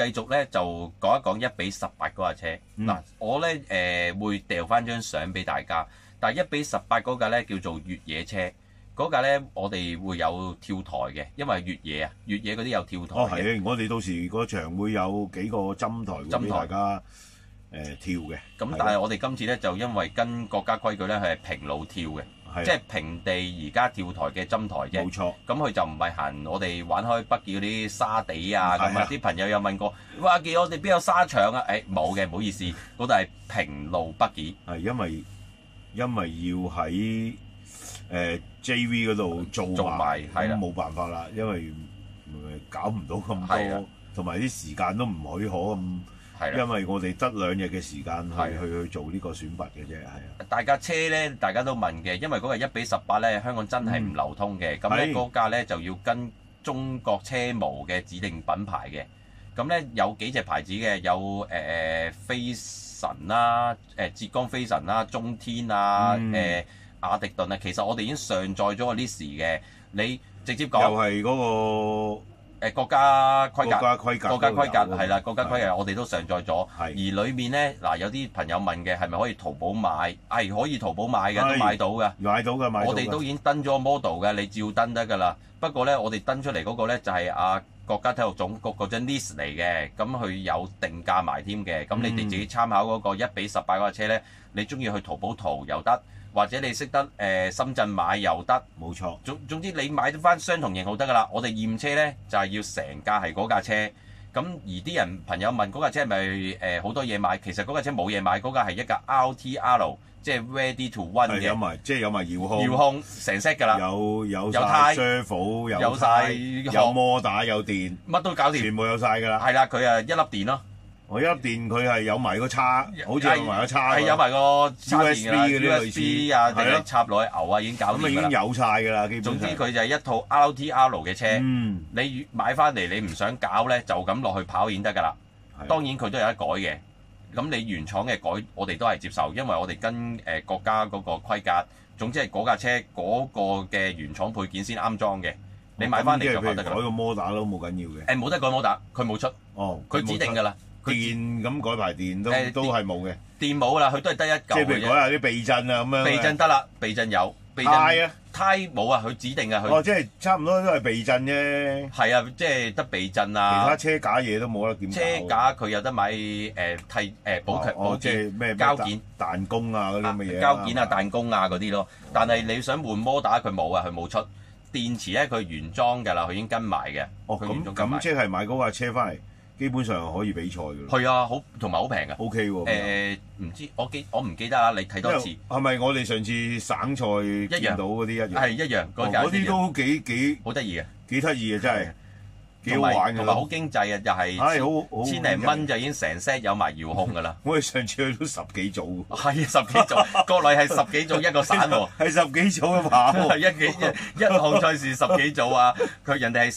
繼續咧就講一講1:18嗰架車。嗱、我咧會掉翻張相俾大家，但係1:18嗰架咧叫做越野車。嗰架咧，我哋會有跳台嘅，因為越野啊，越野嗰啲有跳台嘅。哦，係，我哋到時嗰場會有幾個針台會俾大家跳嘅。咁但係我哋今次咧就因為跟國家規矩咧，係平路跳嘅，即係平地而家跳台嘅針台啫。冇錯。咁佢就唔係行我哋玩開北記嗰啲沙地啊咁啊。啲朋友有問過，哇！記我哋邊有沙場啊？冇嘅，唔好意思，嗰度係平路北記。係因為要喺JV 嗰度做埋，咁冇辦法啦，因為搞唔到咁多，同埋啲時間都唔許可咁。因為我哋得2日嘅時間去做呢個選拔嘅啫，係啊。大架車咧，大家都問嘅，因為嗰個1:18咧，香港真係唔流通嘅，咁咧嗰架咧就要跟中國車模嘅指定品牌嘅。咁咧有幾隻牌子嘅，有飛神啦、浙江飛神啦、中天啊、雅迪頓啊，其實我哋已經上載咗個 list 嘅，你直接講。又係嗰個國家規格係啦，國家規格我哋都上載咗。而裡面咧嗱，有啲朋友問嘅係咪可以淘寶買？係可以淘寶買嘅，都買到嘅。買到嘅。我哋都已經登咗 model 嘅，你照登得㗎啦。不過咧，我哋登出嚟嗰個咧就係國家體育總局嗰張 list 嚟嘅，咁佢有定價埋添嘅。咁你哋自己參考嗰個1:18嗰架車咧，你中意去淘寶淘又得。或者你識得深圳買又得，冇錯。總之你買翻相同型號得㗎啦。我哋驗車咧就係要成架係嗰架車。咁而啲人朋友問嗰架車係咪好多嘢買？其實嗰架車冇嘢買，嗰架係一架 RTR， 即係 ready to run 嘅。有埋遙控。遙控成 set 㗎啦。有曬 servo， 有曬有摩打有電，乜都搞掂。全部有曬㗎啦。係啦，佢一粒電咯。我一電佢係有埋個叉，好似有埋個叉。係有埋個叉電㗎啦 ，USB 啊，定係插落去牛啊，已經搞掂㗎啦。咁已經有曬㗎啦，基本上。總之佢就係一套 RTR 嘅車。你買翻嚟你唔想搞咧，就咁落去跑演得㗎啦。當然佢都有得改嘅。咁你原廠嘅改，我哋都係接受，因為我哋跟國家嗰個規格。總之係嗰架車嗰個嘅原廠配件先啱裝嘅。你買翻嚟就得㗎啦。改個摩打都冇緊要嘅。冇得改摩打，佢冇出。佢指定㗎啦。電咁改排電都係冇嘅，電冇啦，佢都係得一嚿嘅啫。即係譬如改下啲避震啊咁樣。避震得啦，避震有。胎冇啊，佢指定啊佢。即係差唔多都係避震啫。係啊，即係得避震啊。其他車架嘢都冇得點搞。車架佢有得買補強即係咩膠件、彈弓啊嗰啲咁嘅嘢。膠件啊、彈弓啊嗰啲咯。但係你想換摩打佢冇啊，佢冇出。電池咧佢原裝㗎啦，佢已經跟埋嘅。咁即係買嗰架車翻嚟。基本上可以比賽㗎。係啊，好同埋好平㗎。OK 喎。唔知我唔記得啦，你睇多次。係咪我哋上次省賽見到嗰啲一樣？係一樣，嗰啲都幾好得意嘅，幾得意嘅真係，幾好玩㗎。同埋好經濟啊，又係千零蚊就已經成 set 有埋遙控㗎啦。我哋上次去到10幾組。係10幾組，國內係10幾組一個省喎。係10幾組嘅跑。係一項賽事10幾組啊！人哋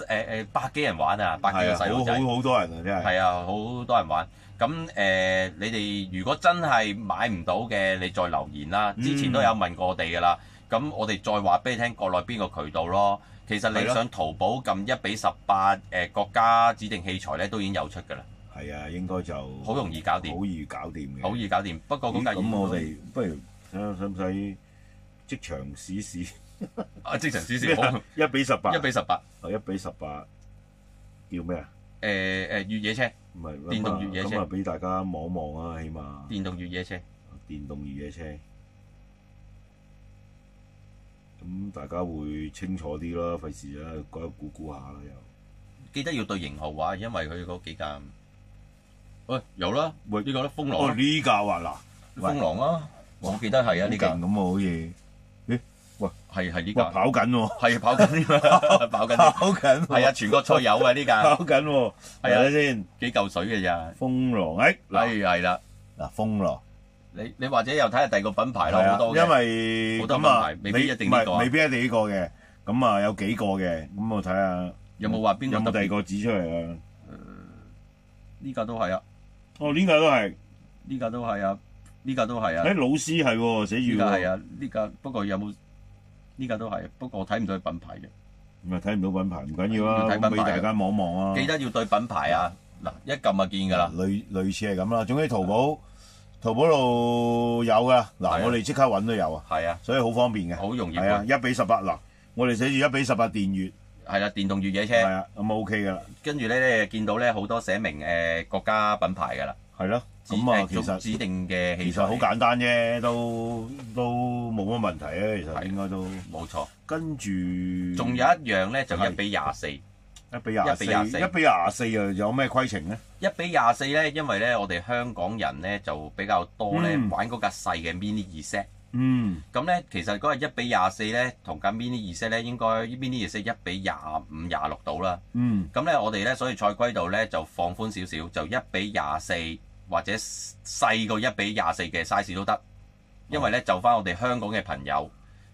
係百幾人玩啊，百幾個細路仔。好多人啊，真係。係啊，好多人玩。咁你哋如果真係買唔到嘅，你再留言啦。之前都有問過我哋㗎啦。咁我哋再話俾你聽，國內邊個渠道咯。其實你上淘寶撳1:18國家指定器材咧，都已經有出㗎啦。係啊，應該就好容易搞掂。好易搞掂嘅。好易搞掂。不過咁我哋不如睇下使唔使即場試試？即場試試好。1:18。1:18。1:18叫咩啊？越野車。唔係電動越野車。咁啊，俾大家望望啊，起碼。電動越野車。電動越野車。咁大家會清楚啲啦，費事啦，估下啦又。記得要對型號啊，因為佢嗰幾架。喂，有啦，喂呢個咧風狼。哦，呢架啊嗱，風狼啊，我記得係啊呢架。咁啊，好似，咦？喂，係呢架。跑緊喎。係跑緊，跑緊。係啊，全國賽有啊呢架。跑緊喎。係啊，先幾嚿水嘅咋？風狼，係啦。嗱，風狼。你或者又睇下第二個品牌咯，好多嘅。因為好多品牌未必一定呢個。未必一定呢個嘅，咁啊有幾個嘅，咁我睇下。有冇話邊個？有冇第二個指出嚟啊？呢架都係啊。哦，呢架都係。呢架都係啊。呢架都係啊。老師係喎，寫住。呢架係啊。呢架不過有冇？呢架都係，不過我睇唔到佢品牌嘅。咁啊睇唔到品牌唔緊要啊，俾大家望望啊。記得要對品牌啊。嗱，一撳就見㗎啦。類似係咁啦。總之淘寶度有㗎。嗱，我哋即刻揾都有啊。係啊，所以好方便嘅。好容易。係啊，1:18嗱，我哋寫住1:18電越。係啦，電動越野車。係啊，咁 OK 㗎啦。跟住咧，見到咧好多寫明國家品牌㗎啦。係咯。咁啊，其實指定嘅器材。其實好簡單啫，都冇乜問題啊。其實應該都冇錯。跟住仲有一樣咧，就1:24。1:24啊，有咩規程咧？1:24咧，因為咧我哋香港人咧就比較多咧玩嗰架細嘅 mini Z。咁咧其實嗰個1:24咧同架 mini Z 咧應該 mini Z 1:25、26度啦。咁咧我哋咧所以賽規度咧就放寬少少，就1:24或者細過1:24嘅 size 都得。因為咧就翻我哋香港嘅朋友。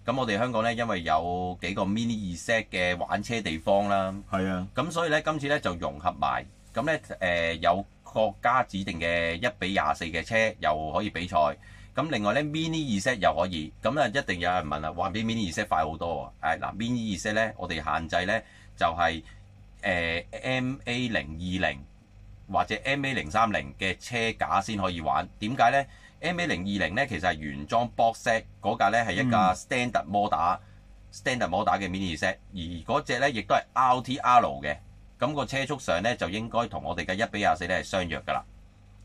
咁我哋香港咧，因為有幾個 mini Z 嘅玩車地方啦，係啊，咁所以咧今次咧就融合埋，咁咧有國家指定嘅1:24嘅車又可以比賽，咁另外咧 mini Z 又可以，咁啊一定有人問啦，話比 mini Z 快好多喎，嗱 mini Z 咧我哋限制咧就係MA020或者 MA030嘅車架先可以玩，點解咧？MA020咧其實係原裝 box set 嗰架咧係一架 standard model 嘅 mini Z，而嗰隻咧亦都係 RTR 嘅，咁個車速上咧就應該同我哋嘅1:24咧係相若㗎啦。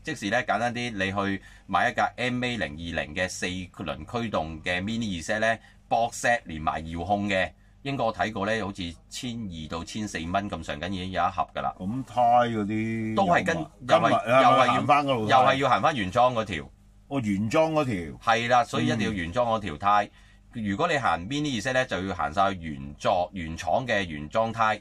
即時咧簡單啲，你去買一架 MA020嘅4輪驅動嘅 mini Z 咧 box set 連埋遙控嘅，應該我睇過咧好似1,200到1,400蚊咁上緊已經有一盒㗎啦。咁胎嗰啲都係又係要行翻原裝嗰條。原裝嗰條係啦，所以一定要原裝嗰條胎。如果你行 mini Z 咧，就要行晒原廠嘅原裝胎。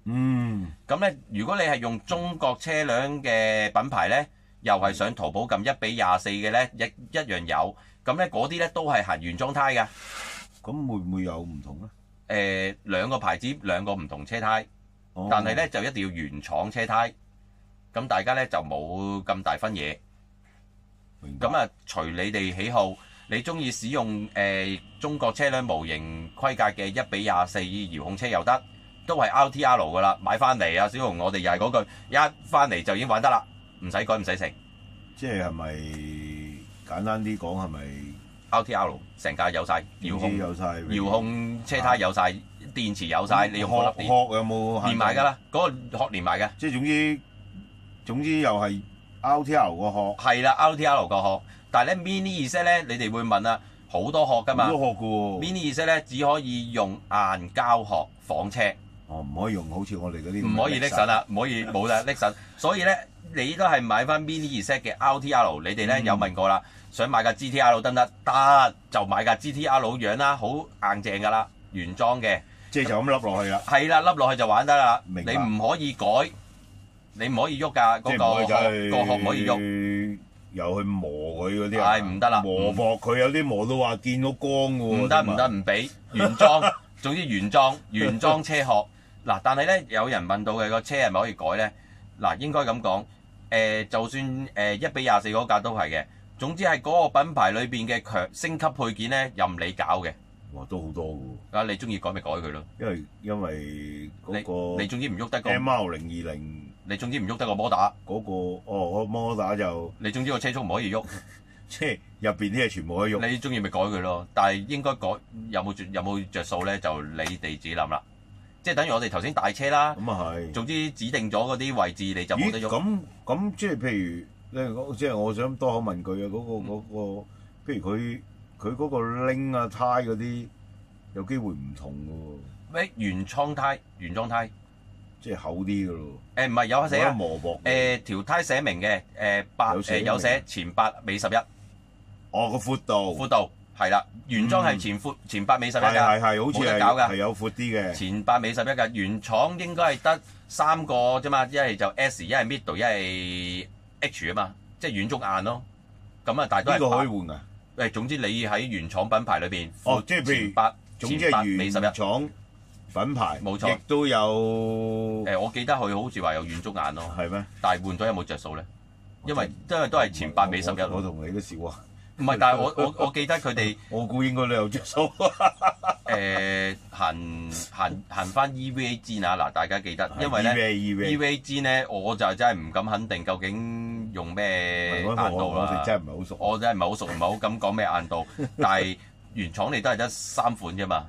咁咧，如果你係用中國車輛嘅品牌咧，又係上淘寶撳1:24嘅咧，一樣有。咁咧嗰啲咧都係行原裝胎㗎。咁會唔會有唔同咧？兩個牌子兩個唔同車胎，但係咧就一定要原廠車胎。咁大家咧就冇咁大分野。咁啊，隨你哋喜好，你中意使用中國車輛模型規格嘅1:24遙控車又得，都係 RTR 噶啦。買翻嚟啊，小紅，我哋又係嗰句，一翻嚟就已經玩得啦，唔使改唔使成。即係咪簡單啲講係咪 RTR 成架有晒遙控，遙控車胎有晒，電池有晒，你用嗰粒殼有冇連埋㗎啦？嗰個殼連埋嘅。即係總之又係。RTR 個殼係啦 ，RTR 個殼，但係咧 mini Z 咧，你哋會問啊，好多殼㗎嘛？好多殼㗎喎。mini Z 咧只可以用硬膠殼仿車，唔可以用好似我哋嗰啲唔可以拎神啦，唔可以冇啦拎神。所以咧，你都係買翻 mini Z 嘅 RTR，你哋咧有問過啦，想買架 GTR 得唔得？得就買架 GTR 樣啦，好硬淨㗎啦，原裝嘅。即係就咁笠落去啦。係啦，笠落去就玩得啦。明白。你唔可以改。你唔可以喐㗎，嗰個殼唔可以喐，又去磨佢嗰啲啊，係唔得啦，磨薄佢有啲磨到話見到光㗎喎，唔得唔俾原裝，總之原裝車殼嗱，但係咧有人問到嘅個車係咪可以改咧？嗱，應該咁講，就算1:24嗰架都係嘅，總之係嗰個品牌裏邊嘅升級配件咧，任你搞嘅。哇，都好多㗎喎！啊，你中意改咪改佢咯。因為嗰個你總之唔喐得個 MR020，你總之唔喐得個摩打嗰個摩打就你總之個車速唔可以喐，即係入邊啲嘢全部可以喐。你中意咪改佢咯，但係應該改有冇着數咧？就你哋自己諗啦。即係等於我哋頭先大車啦。咁啊係。總之指定咗嗰啲位置你就冇得喐。咁即係譬如即係我想多口問句啊，嗰個譬如佢嗰個鈴啊胎嗰啲有機會唔同㗎喎。咩原裝胎？即係厚啲㗎咯。唔係有寫啊。磨薄。條胎寫明嘅有寫前8尾11。哦，個闊度係啦，原裝係前8尾11㗎。係好似係搞㗎。係有闊啲嘅。前8尾11㗎，原廠應該係得3個啫嘛，一係就 S， 一係 Middle， 一係 H 啊嘛，即係軟中硬咯。咁啊，但係都係。呢個可以換㗎。總之你喺原廠品牌裏邊，即係譬如總之係原廠品牌，冇錯，亦都有。我記得佢好似話有軟中硬咯。係咩？但係換咗有冇着數咧？因為都係前8尾11。我同你都笑啊！唔係，但係我記得佢哋，我估應該都有着數。行翻 EVA 氈啊！嗱，大家記得，因為咧 EVA 氈咧，我就真係唔敢肯定究竟用咩硬度啦。我哋真係唔係好熟。我真係唔係好熟，唔係好敢講咩硬度。但係原廠你都係得3款啫嘛。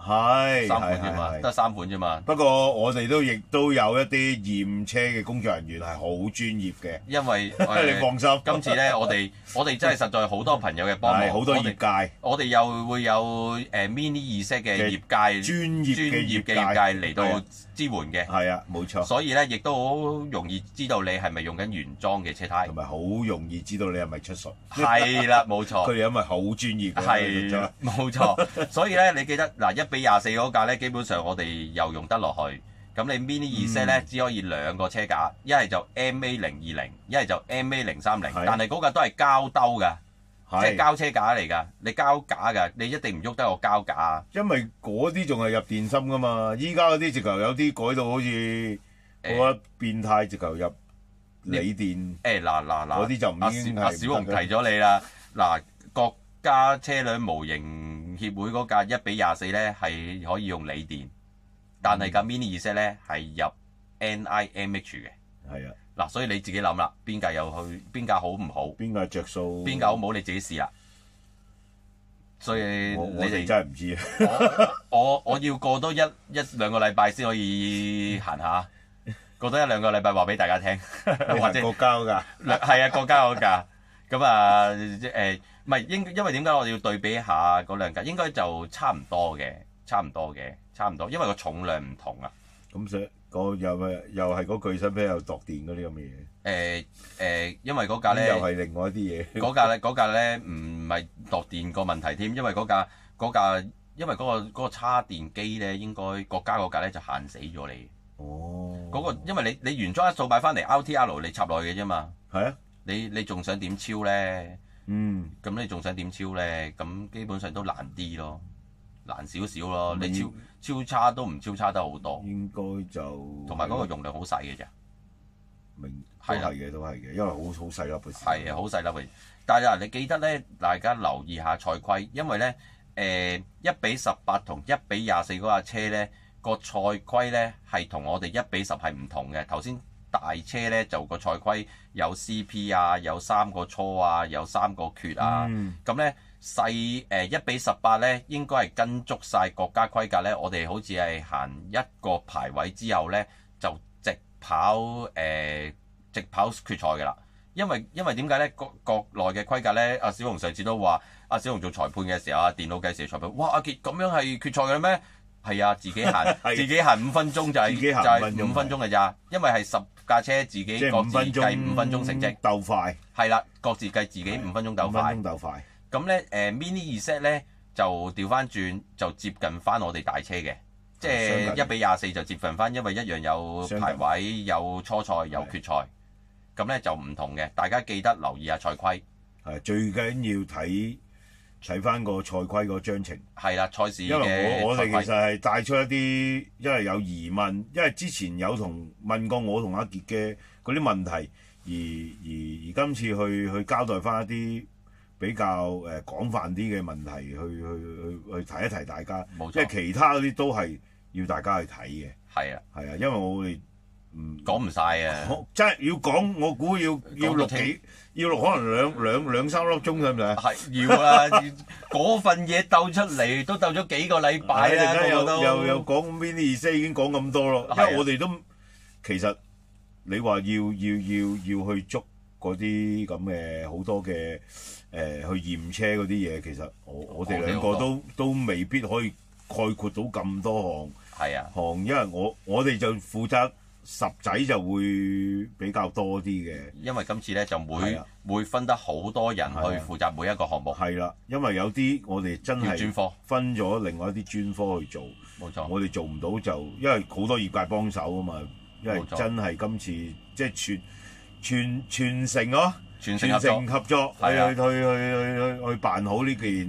係3款啫嘛，得3款啫嘛。不過我哋亦都有一啲驗車嘅工作人員係好專業嘅。因為你放心，今次咧，我哋真係實在好多朋友嘅幫忙，好多業界，我哋又會有Mini Z 嘅業界專業嘅業界嚟到支援嘅。係啊，冇錯。所以咧，亦都好容易知道你係咪用緊原裝嘅車胎，同埋好容易知道你係咪出術。係啦，冇錯。佢哋因為好專業嘅，係冇錯。所以咧，你記得嗱，1:24嗰架咧，基本上我哋又用得落去。咁你 Mini Z 咧只可以2個車架，一係就 MA020，一係就 MA030。但係嗰架都係膠兜㗎，即係膠車架嚟㗎。你膠架㗎，你一定唔喐得個膠架。因為嗰啲仲係入電芯㗎嘛，依家嗰啲直頭有啲改到好似我覺得變態，直頭入鋰電。嗱，嗰啲就唔已經係。阿小紅提咗你啦，嗱，國家車輛模型協會嗰架1:24咧係可以用鋰電。但係架 Mini Z 咧係入 NIMH 嘅，係啊，嗱，所以你自己諗啦，邊架好唔好？邊架着數？邊架好唔好？你自己試啦。所以你哋真係唔知啊！我要過多一兩個禮拜先可以行下，過多1、2個禮拜話俾大家聽，或者國家嗰架係啊，國家嗰架咁啊唔係因為點解我哋要對比下嗰兩架？應該就差唔多嘅。差唔多，因為個重量唔同啊。咁又係嗰句，使唔使又度電嗰啲咁嘅嘢？因為嗰架咧，又係另外一啲嘢。嗰架咧唔係度電個問題添，因為嗰架，因為嗰個叉電機咧，應該國家嗰架咧就限死咗你。哦。因為你原裝一數買翻嚟 RTL 你插落去嘅啫嘛。係啊。你仲想點超咧？咁你仲想點超咧？咁基本上都難啲咯。難少少咯，你超差都唔超差得好多。應該就同埋嗰個容量好細嘅啫。都係嘅，因為好細粒嘅。係啊，好細粒嘅。但係嗱，你記得咧，大家留意下賽規，因為咧1:18同1:24嗰架車咧個賽規咧係同我哋1:10係唔同嘅。頭先大車咧就個賽規有 CP 啊，有3個初啊，有3個缺啊，咁咧。1:18咧，應該係跟足晒國家規格咧。我哋好似係行一個排位之後咧，就直跑決賽㗎啦。因為點解咧？國內嘅規格咧，阿小紅上次都話，阿小紅做裁判嘅時候，電腦計時裁判，哇！阿傑咁樣係決賽嘅咩？係啊，自己行5分鐘就係5分鐘嘅咋。因為係10架車自己各自計5分鐘成績，鬥快。係啦，各自計自己5分鐘鬥快。咁咧Mini Z 咧就調翻轉，就接近翻我哋大車嘅，即係1:24就接近翻，因為一樣有排位、有初賽、有決賽，咁咧就唔同嘅。大家記得留意下賽規。係最緊要睇翻個賽規個章程。係啦，賽事嘅。因為我哋其實係帶出一啲，因為有疑問，因為之前有問過我同阿傑嘅嗰啲問題，而今次去交代翻一啲。比較廣泛啲嘅問題，去提一提大家，冇錯，因為其他嗰啲都係要大家去睇嘅。係啊，因為我哋講唔晒啊，真係要講，我估要錄可能兩三粒鐘，係咪啊？係要啦，嗰份嘢鬥出嚟都鬥咗幾個禮拜啦，又講 Mini Z 已經講咁多咯，因為我哋都其實你話要去捉嗰啲咁嘅好多嘅。去驗車嗰啲嘢，其實我哋兩個都未必可以概括到咁多項，因為我哋就負責10仔就會比較多啲嘅。因為今次咧就會分得好多人去負責每一個項目。係啦，因為有啲我哋真係專科分咗另外一啲專科去做。冇錯，我哋做唔到就因為好多業界幫手啊嘛，因為真係今次即係全城咯。全城合作，去辦好呢件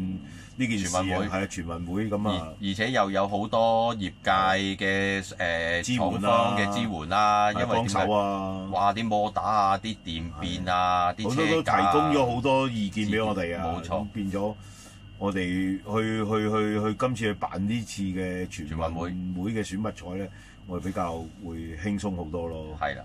事啊！係啊，全運會咁啊！而且又有好多業界嘅廠方嘅支援啦，因為幫手啊！哇！啲摩打啊，啲電變啊，啲車架好多都提供咗好多意見俾我哋啊！冇錯，變咗我哋去今次去辦呢次嘅全運會嘅選拔賽咧，我哋比較會輕鬆好多咯。係啦，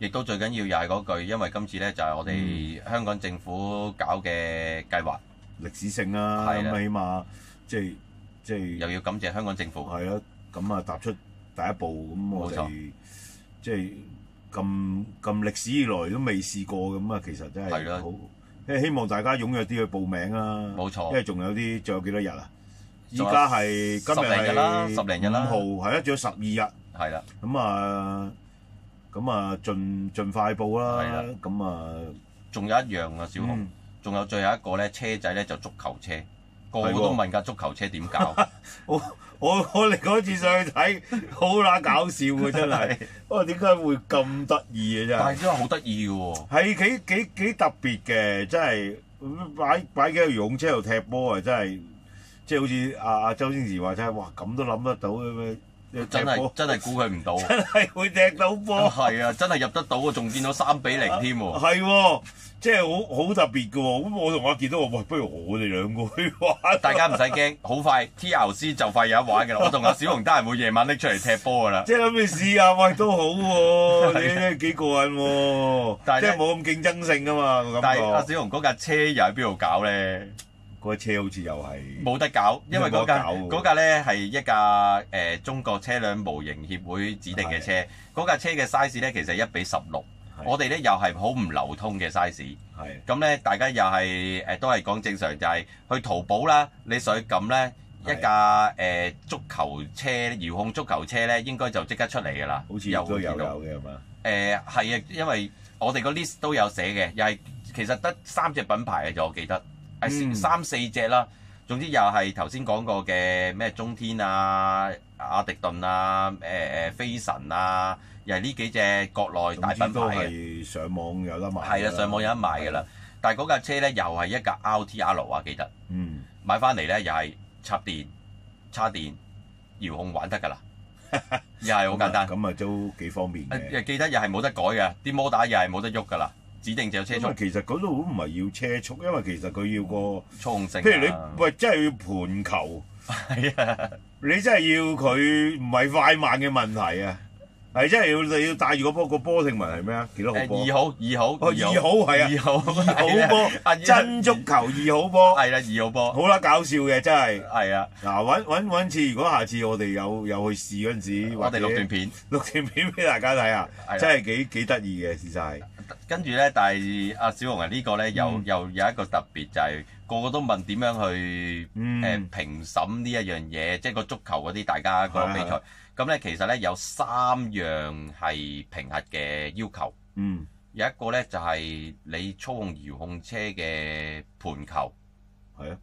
亦都最緊要又係嗰句，因為今次咧就係我哋香港政府搞嘅計劃，歷史性啊，咁起碼即係又要感謝香港政府。係啊，咁啊踏出第一步，咁我哋即係咁歷史以來都未試過，咁啊其實真係好。希望大家踴躍啲去報名啦，冇錯，因為仲有幾多日啊？依家係今日係10零日啦，5號係啦，仲有12日，係啦。咁啊，盡快報啦。係啦。咁啊，仲有一樣啊，小紅，仲有最後一個咧，車仔咧就足球車，個個都問架足球車點搞。我哋嗰次上去睇，好乸搞笑嘅真係。點解會咁得意嘅真係？但係真係好得意嘅喎。係幾特別嘅，真係擺幾個游泳車度踢波啊！真係，即係好似阿周星馳話齋，哇咁都諗得到嘅咩？真係估佢唔到。真係會踢到波。係啊，真係入得到啊！仲見到3-0添喎。係喎。即係好特別嘅喎，咁我同阿傑都話：喂，不如我哋兩個去玩。大家唔使驚，好快 TLC 就快有得玩嘅啦。我同阿小紅得閒會夜晚拎出嚟踢波嘅啦。即係諗住試下，喂都好喎，你真係幾過癮喎！即係冇咁競爭性啊嘛，但係阿小紅嗰架車又喺邊度搞咧？嗰架車好似又係冇得搞，因為嗰架咧係一架中國車輛模型協會指定嘅車。嗰架車嘅 size 咧其實係1:16。我哋咧又係好唔流通嘅 size， 咁咧大家又係都係講正常，就係去淘寶啦，你上去撳咧一架足球車遙控足球車咧，應該就即刻出嚟㗎啦。好似都有嘅係嘛？係啊，因為我哋個 list 都有寫嘅，又係其實得3隻品牌嘅啫，我記得3-4隻啦。總之又係頭先講過嘅咩中天啊、阿迪頓啊、飛神啊。又係呢幾隻國內大品牌嘅，都係上網有得賣。係啊，上網有得賣㗎啦。但係嗰架車咧又係一架 RTR 啊，記得。買翻嚟咧又係插電，遙控玩得㗎啦。又係好簡單。咁啊都幾方便嘅。記得又係冇得改嘅，啲摩打又係冇得喐㗎啦，指定就有車速。其實嗰度唔係要車速，因為其實佢要個操控性。譬如你真係要盤球。係啊。你真係要佢唔係快慢嘅問題啊！係真係要帶住個波姓名係咩啊？幾多號波？2號係啊！2號波，真足球2號波。係啦，2號波。好啦，搞笑嘅真係。係啊。嗱，揾次，如果下次我哋有去試嗰陣時，我哋錄段片俾大家睇下，真係幾得意嘅，事實係。跟住咧，但係阿小紅啊，呢個咧又有一個特別，就係個個都問點樣去評審呢一樣嘢，即係個足球嗰啲大家個比賽。咁咧其實咧有3樣係評核嘅要求。有一個咧就係你操控遙控車嘅盤球。係啊，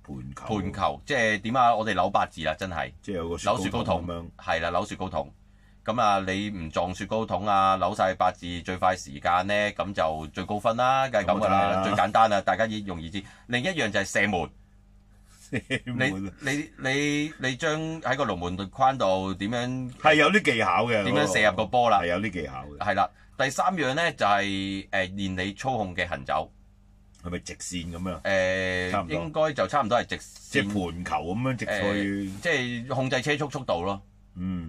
盤球即係點啊？我哋扭8字啦，真係。即係有個扭雪糕筒咁樣。係啦，扭雪糕筒。咁啊，你唔撞雪糕筒啊，扭晒8字最快時間咧，咁就最高分啦，梗係咁噶啦，最簡單啦，大家容易知。另一樣就係射門。你將喺個龍門框度點樣？係有啲技巧嘅。點樣射入個波啦？係有啲技巧嘅。係啦，第3樣咧就係練你操控嘅行走。係咪直線咁樣？應該就差唔多係直線。即係盤球咁樣直去。即係控制車速度咯。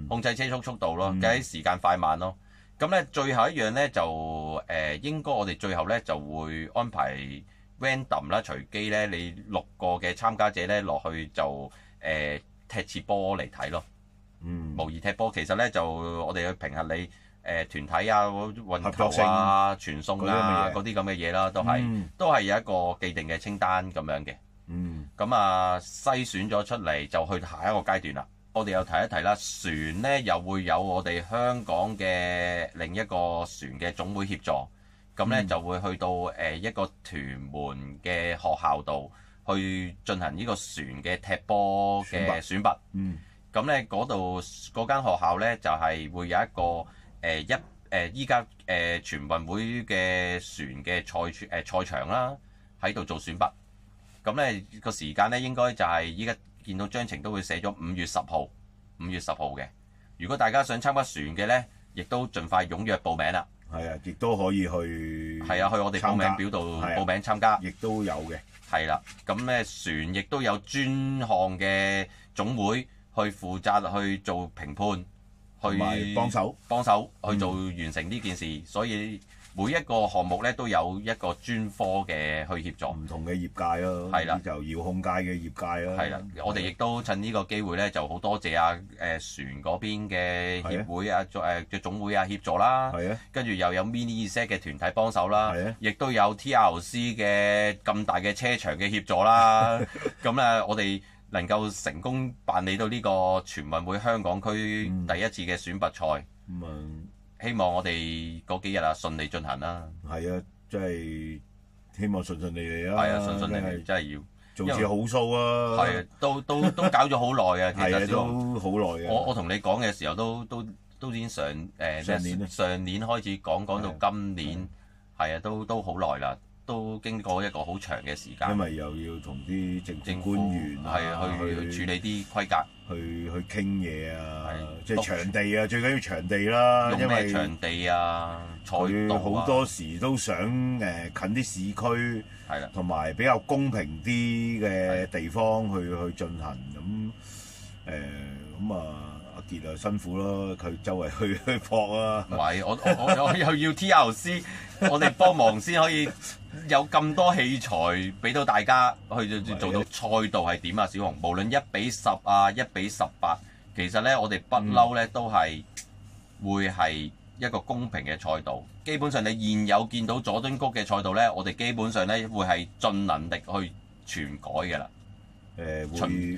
控制車速度咯，計時間快慢咯。咁咧最後一樣咧就應該我哋最後咧就會安排 random 啦，隨機咧你6個嘅參加者咧落去就踢次波嚟睇咯。模擬踢波其實咧就我哋去評核你團體啊、運球啊、傳送啊嗰啲咁嘅嘢啦，都係有一個既定嘅清單咁樣嘅。咁啊篩選咗出嚟就去下一個階段啦。我哋又提一提啦，船咧又會有我哋香港嘅另一個船嘅總會協助，咁咧就會去到一個屯門嘅學校度去進行呢個船嘅踢波嘅選拔。咁咧嗰間學校咧就係會有一個依家全運會嘅船嘅賽場啦，喺度做選拔。咁咧個時間咧應該就係依家。見到章程都會寫咗5月10號嘅。如果大家想參加船嘅咧，亦都盡快踴躍報名啦。係啊，亦都可以去。係啊，去我哋報名表度報名參加。亦都有嘅。係啦，咁咧船亦都有專項嘅總會去負責去做評判，去幫手去做完成呢件事，所以每一個項目咧都有一個專科嘅去協助。唔同嘅業界咯，係啦，就遙控界嘅業界咯。係啦，我哋亦都趁呢個機會咧，就好多謝船嗰邊嘅協會嘅總會協助啦。係啊，跟住又有 Mini Z 嘅團體幫手啦。係啊，亦都有 TRC 嘅咁大嘅車場嘅協助啦。咁咧，我哋能夠成功辦理到呢個全運會香港區第一次嘅選拔賽。希望我哋嗰幾日順利進行啦。係啊，即係希望順順利利啦。係啊，順順利利真係要做次好數啊。係啊，都搞咗好耐啊，其實都好耐嘅。我同你講嘅時候都已經上年開始講到今年，係啊，都好耐啦，都經過一個好長嘅時間。因為又要同啲政府官員去處理啲規格。去傾嘢啊，即係場地啊，最緊要場地啦。用咩場地啊？賽道啊，好多時都想近啲市區，同埋比較公平啲嘅地方去進行咁咁啊，阿傑啊辛苦咯，佢周圍去撲啊。唔係，我又要 TRC， 我哋幫忙先可以有咁多器材俾到大家去做到賽道係點啊？小紅，無論1:10啊，1:18，其實咧我哋不嬲咧都係會係一個公平嘅賽道。基本上你現有見到佐敦谷嘅賽道咧，我哋基本上咧會係盡能力去全改嘅啦。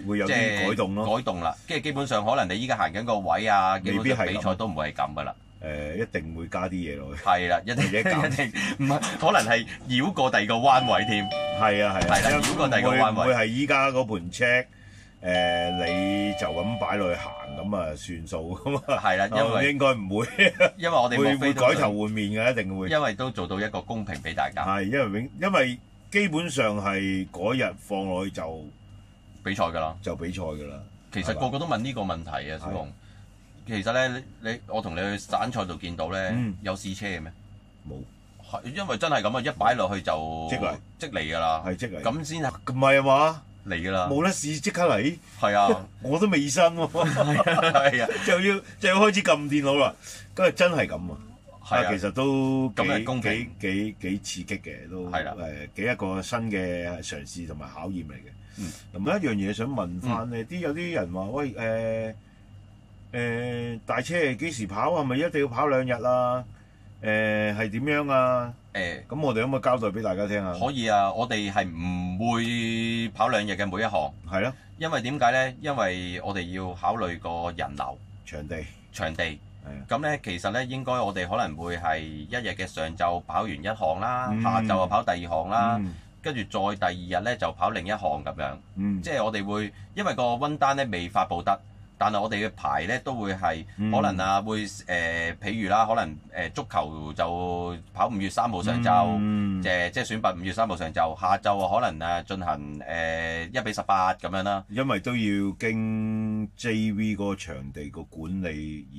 會有啲改動咯。改動啦，跟住基本上可能你依家行緊個位啊，基本上比賽都唔會係咁噶啦。一定會加啲嘢落去。係啦，一定唔係，可能係繞過第二個彎位添。係啊，繞過第二個彎位。會係依家嗰盤 check， 你就咁擺落去行咁啊算數咁啊。係啦，因為應該唔會。因為我哋會改頭換面嘅，一定會。因為都做到一個公平俾大家。係，因為基本上係嗰日放落去就比賽㗎啦。就比賽㗎啦。其實個個都問呢個問題啊，小紅。其實咧，我同你去散賽度見到咧，有試車嘅咩？冇，係因為真係咁啊！一擺落去就即嚟㗎啦，係即嚟。咁先係唔係啊嘛？嚟㗎啦，冇得試即刻嚟。係啊，我都未新喎。係啊，就要開始撳電腦啦。嗰日真係咁啊！係啊，其實都幾刺激嘅，都係啦。幾一個新嘅嘗試同埋考驗嚟嘅。咁一樣嘢想問翻咧，有啲人話喂大車係幾時跑？係咪一定要跑2日啊？係點樣啊？咁我哋可唔可以交代俾大家聽啊？可以啊，我哋係唔會跑2日嘅每一項。係咯。因為點解咧？因為我哋要考慮個人流、場地。咁咧，其實咧應該我哋可能會係一日嘅上晝跑完一項啦，下晝就跑第二項啦，跟住再第二日咧就跑另一項咁樣。即係我哋會因為個溫單咧未發布得。但係我哋嘅排咧都會係可能會譬如啦，可能足球就跑5月3號上晝，即係選拔5月3號上晝，下晝可能進行1:18咁樣啦。因為都要經 JV 嗰個場地個管理，而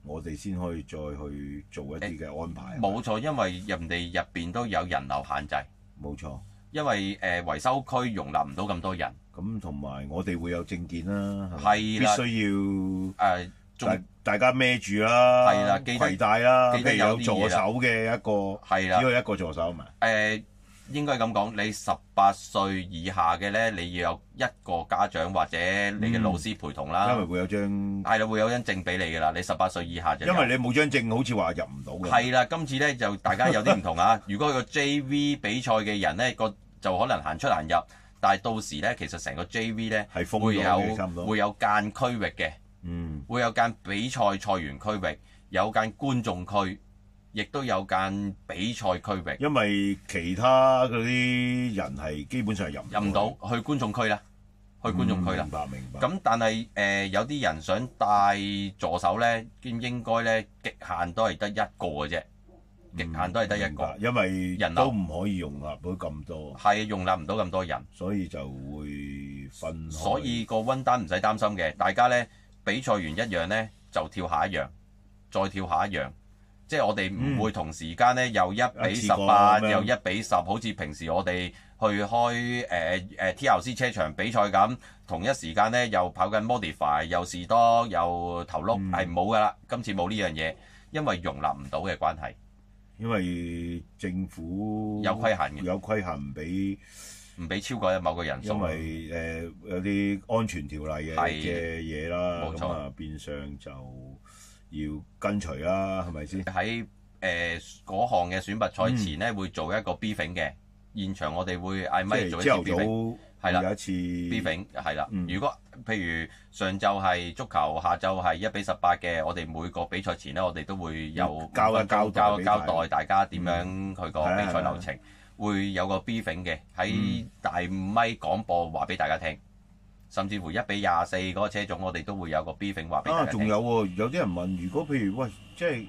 我哋先可以再去做一啲嘅安排。冇錯，因為人哋入邊都有人流限制。冇錯。因為維修區容納唔到咁多人，咁同埋我哋會有證件啦，係啦，必須要大家孭住啦，係啦，攜帶啦，記得有助手嘅一個，係啦，只有一個助手嘛。應該咁講，你18歲以下嘅咧，你要有一個家長或者你嘅老師陪同啦。因為會有張係啦，會有張證俾你㗎啦。你18歲以下就因為你冇張證，好似話入唔到嘅。係啦，今次咧就大家有啲唔同啊。如果個 JV 比賽嘅人咧，就可能行出行入，但係到時咧，其實成個 JV 咧係封咗嘅，差唔多會有間區域嘅，會有間比賽賽員區域，有間觀眾區。亦都有間比賽區域，因為其他嗰啲人係基本上入唔到去觀眾區啦，明白。咁但係有啲人想帶助手咧，應該咧極限都係得一個嘅啫，極限都係得一個，因為人都唔可以容納到咁多，係容納唔到咁多人，所以就會分開。所以個溫單唔使擔心嘅，大家咧比賽完一樣咧就跳下一樣，再跳下一樣。即係我哋唔會同時間咧又1-18，又1-10，好似平時我哋去開TRC 車場比賽咁，同一時間咧又跑緊 Modify，又士多，又頭轆，係冇㗎啦。今次冇呢樣嘢，因為容納唔到嘅關係。因為政府有規限嘅，有規限唔俾超過某個人數。因為有啲安全條例嘅嘢啦，冇錯，咁啊變相就要跟隨啦，係咪先？喺嗰項嘅選拔賽前咧，會做一個 briefing 嘅現場，我哋會嗌咪做一次 briefing， 係啦，有一次 briefing 係啦。如果譬如上晝係足球，下晝係1-18嘅，我哋每個比賽前咧，我哋都會有交代大家點樣佢個比賽流程，會有個 briefing 嘅喺大咪廣播話俾大家聽。甚至乎1-24嗰個車種，我哋都會有個 briefing 話俾大家聽。仲有喎，有啲人問，如果譬如喂，即係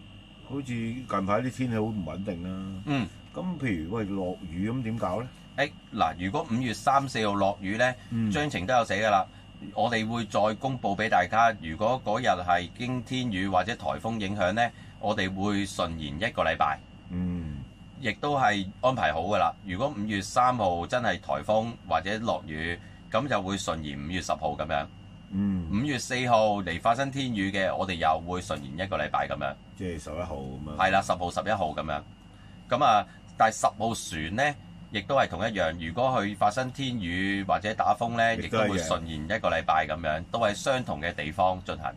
好似近排啲天氣好唔穩定啦。咁譬如喂落雨咁點搞咧？嗱，如果5月3、4號落雨咧，章程都有寫㗎啦。我哋會再公佈俾大家。如果嗰日係經天雨或者颱風影響咧，我哋會順延1個禮拜。亦都係安排好㗎啦。如果5月3號真係颱風或者落雨，咁就會順延5月10號咁樣。5月4號嚟發生天雨嘅，我哋又會順延1個禮拜咁樣。即係11號咁樣。係啦，10號、11號咁樣。咁啊，但係10號船咧，亦都係同一樣。如果佢發生天雨或者打風咧，亦都會順延1個禮拜咁樣，都係相同嘅地方進行。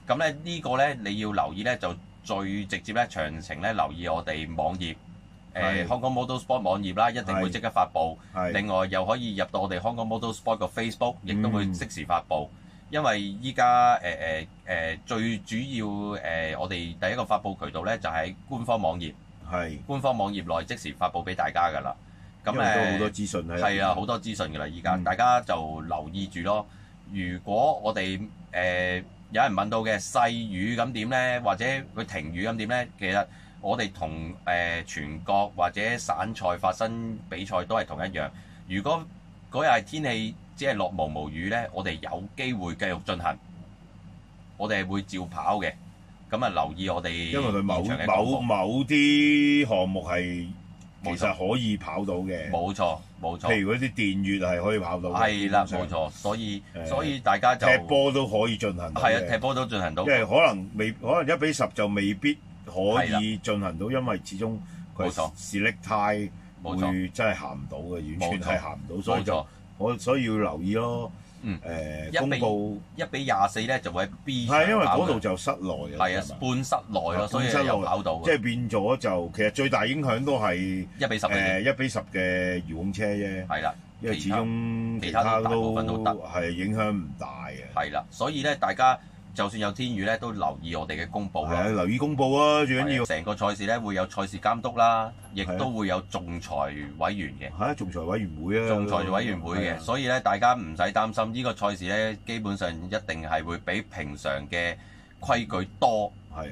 咁咧呢個咧你要留意咧，就最直接咧詳情咧留意我哋網頁。香港 Motorsport 網頁啦，一定會即刻發布。另外又可以入到我哋香港 Motorsport 個 Facebook，亦都會即時發布。因為依家最主要我哋第一個發布渠道咧就喺官方網頁。官方網頁內即時發布俾大家㗎啦。咁都好多資訊係啊，好多資訊㗎啦。依家大家就留意住咯。如果我哋有人問到嘅細雨咁點咧，或者佢停雨咁點咧，其實我哋同全國或者省賽發生比賽都係同一樣。如果嗰日天氣只係落毛毛雨咧，我哋有機會繼續進行，我哋係會照跑嘅。咁啊，留意我哋因為佢某啲項目係其實可以跑到嘅。冇錯。譬如嗰啲電月係可以跑到嘅。係啦，冇錯。所以大家就踢波都可以進行到。係啊，踢波都進行到。因為可能1-10就未必可以進行到，因為始終佢 select time 會真係行唔到嘅，完全係行唔到，所以要留意咯。公佈1-24咧就會喺 B 場，係因為嗰度就室內嘅，係啊，半室內咯，所以又跑到。即係變咗就其實最大影響都係1-10 1-10嘅遙控車啫。係啦，因為始終其他大部分都得，係影響唔大嘅。係啦，所以咧大家就算有天雨咧，都留意我哋嘅公佈啦。留意公佈啊，最緊要。成個賽事咧會有賽事監督啦，亦都會有仲裁委員嘅。仲裁委員會啊。仲裁委員會嘅，所以咧大家唔使擔心，呢個賽事咧基本上一定係會比平常嘅規矩多，而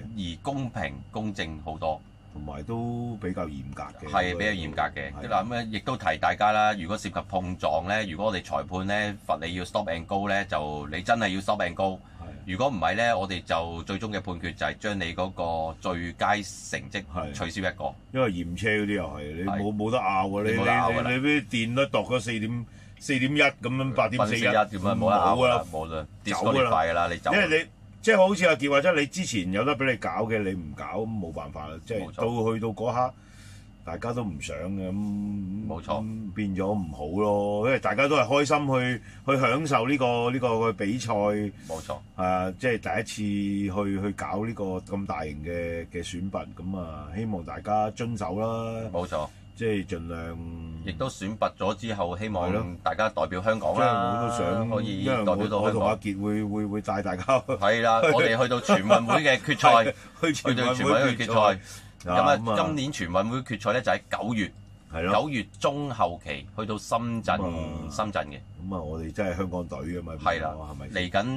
公平公正好多，同埋都比較嚴格嘅。係比較嚴格嘅。嗱咁亦都提大家啦，如果涉及碰撞咧，如果我哋裁判咧罰你要 stop and go 咧，就你真係要 stop and go。如果唔係咧，我哋就最終嘅判決就係將你嗰個最佳成績取消一個。因為驗車嗰啲又係你冇得拗㗎，你啲電都度咗4.1咁樣8.41咁樣冇得拗啦，冇啦，跌咗啲快㗎啦，你走。因為你即係好似阿傑話齋，你之前有得俾你搞嘅，你唔搞冇辦法啦。即係到去到嗰刻，大家都唔想嘅咁，冇錯，變咗唔好咯。因為大家都係開心去享受呢個比賽，冇錯。即係第一次去搞呢個咁大型嘅選拔，咁啊希望大家遵守啦。冇錯，即係盡量。亦都選拔咗之後，希望大家代表香港啦。我都想可以代表到香港。我同阿傑會帶大家。係啦，我哋去到全運會嘅決賽，去到全運會嘅決賽。咁啊，今年全運會決賽咧就喺9月，9月中後期去到深圳嘅。咁啊，我哋真係香港隊㗎嘛。係啦，係咪？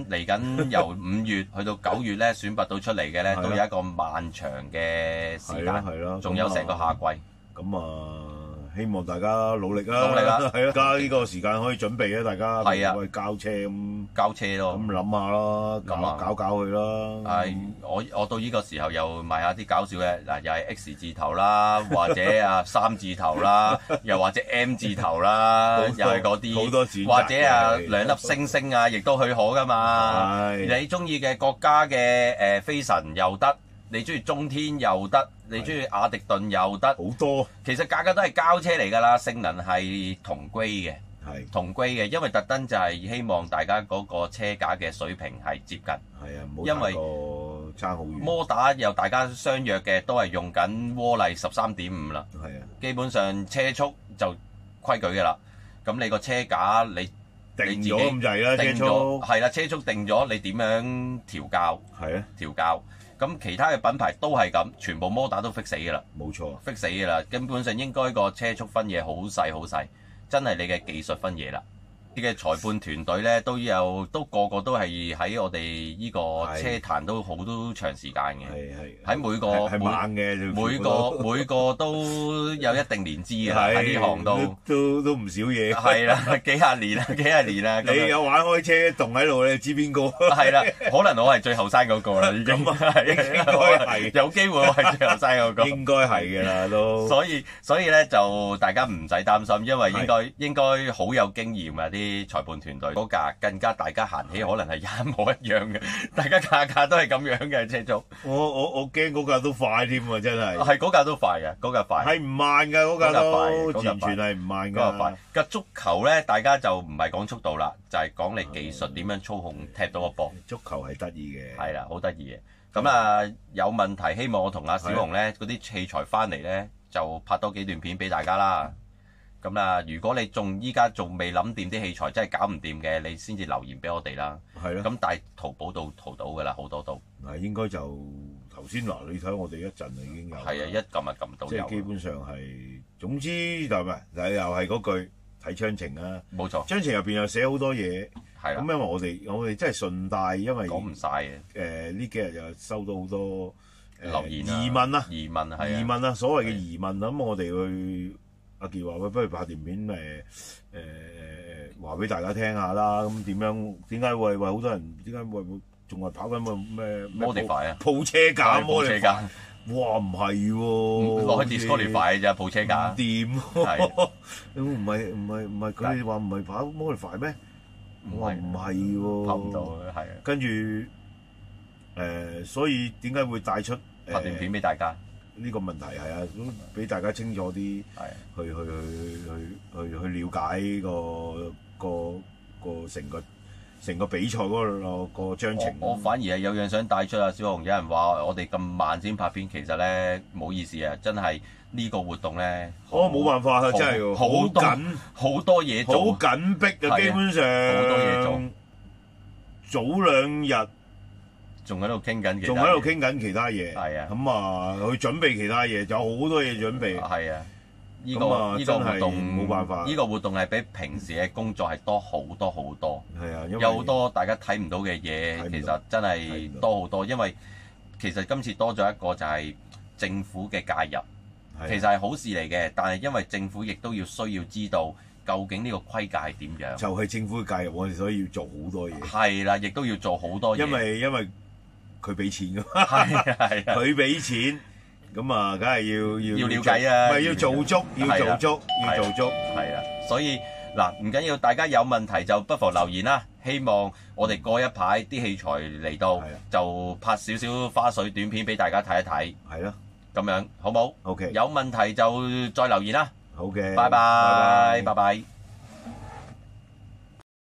嚟緊由5月去到9月咧，選拔到出嚟嘅咧，都有一個漫長嘅時間。係咯，仲有成個夏季。咁啊，希望大家努力啦，努力啦，係啊，而家呢個時間可以準備啊，大家係啊，喂交車咁，交車咯，咁諗下啦，搞佢啦。係我到呢個時候又賣下啲搞笑嘅嗱，又係 X 字頭啦，或者啊3字頭啦，又或者 M 字頭啦，又係嗰啲，好多選擇，或者啊2粒星星啊，亦都許可噶嘛。你中意嘅國家嘅飛神又得。你中意中天又得，你中意雅迪頓又得，好多。其實價格都係交車嚟㗎啦，性能係同歸嘅，同歸嘅，因為特登就係希望大家嗰個車架嘅水平係接近。係啊，因為差好遠。摩打又大家相約嘅都係用緊渦勵13.5啦。係啊，基本上車速就規矩㗎啦。咁你個車架你定咗咁滯啦，車速係啦，車速定咗，你點樣調校？係啊，調校。咁其他嘅品牌都係咁，全部摩打都 fix 死㗎啦，冇錯 ，fix 死㗎啦。根本上應該個車速分野好細，真係你嘅技術分野啦。啲嘅裁判團隊咧都個個都係喺我哋呢個車壇都好多長時間嘅，喺每個都有一定年資嘅喺呢行都唔少嘢。係啦，幾廿年啦。你有玩開車棟喺度，你知邊個？係啦，可能我係最後生嗰個啦，已經係應該係有機會我係最後生嗰個。應該係㗎啦，都。所以咧就大家唔使擔心，因為應該好有經驗啊啲。裁判團隊嗰架更加大家行起可能係一模一樣嘅，大家架都係咁樣嘅車速。我驚嗰架都快添啊！真係係嗰架都快嘅，嗰架快係唔慢㗎，嗰架都完全係唔慢㗎。嗰架快。個足球咧，大家就唔係講速度啦，就係講你技術點樣操控踢到個波。足球係得意嘅，係啦，好得意嘅。咁啊，有問題希望我同阿小紅咧嗰啲器材翻嚟咧，就拍多幾段片俾大家啦。咁啊，如果你依家仲未諗掂啲器材，真係搞唔掂嘅，你先至留言俾我哋啦。係咯。咁但係淘寶度淘到㗎啦，好多都。嗱，應該就頭先嗱，你睇我哋一陣就已經有。係啊，一撳就撳到有。即係基本上係，總之就係咩？又係嗰句睇章程啊。冇錯。章程入邊又寫好多嘢。係。咁因為我哋真係順帶，因為講唔晒嘅。呢幾日又收到好多留言疑問啊。疑問係。疑問啊，所謂嘅疑問咁我哋去。阿傑話：喂，不如拍段片話俾大家聽下啦。咁點解會好多人點解會仲係跑緊咩 modify 啊？鋪車架 modify 哇，唔係喎，攞去 disqualify 咋鋪車架？掂喎，唔係佢哋話唔係跑 modify 咩？我話唔係喎，跑唔到係啊。跟住所以點解會帶出拍段片俾大家？呢個問題係啊，都俾大家清楚啲，去了解個成個比賽嗰個章程。我反而係有樣想帶出啊，小紅，有人話我哋咁慢先拍片，其實咧冇意思啊，真係呢個活動咧，冇辦法啊，真係好緊，好多嘢做，好緊迫啊，基本上好多嘢做，早2日。仲喺度傾緊其他嘢，係啊，咁啊去準備其他嘢，有好多嘢準備。係啊，呢個活動冇辦法。呢個活動係比平時嘅工作係多好多好多。係啊，有好多大家睇唔到嘅嘢，其實真係多好多。因為其實今次多咗一個就係政府嘅介入，其實係好事嚟嘅。但係因為政府亦都需要知道究竟呢個規格係點樣。就係政府嘅介入，我哋所以要做好多嘢。係啦，亦都要做好多嘢。因為佢俾錢㗎嘛，係啊，佢俾錢，咁啊，梗係要了解啊，唔係要做足，要做足，係啊，所以嗱，唔緊要，大家有問題就不妨留言啦。希望我哋過一排啲器材嚟到，就拍少少花絮短片俾大家睇一睇，係咯，咁樣好冇？OK，有問題就再留言啦。好嘅，拜拜。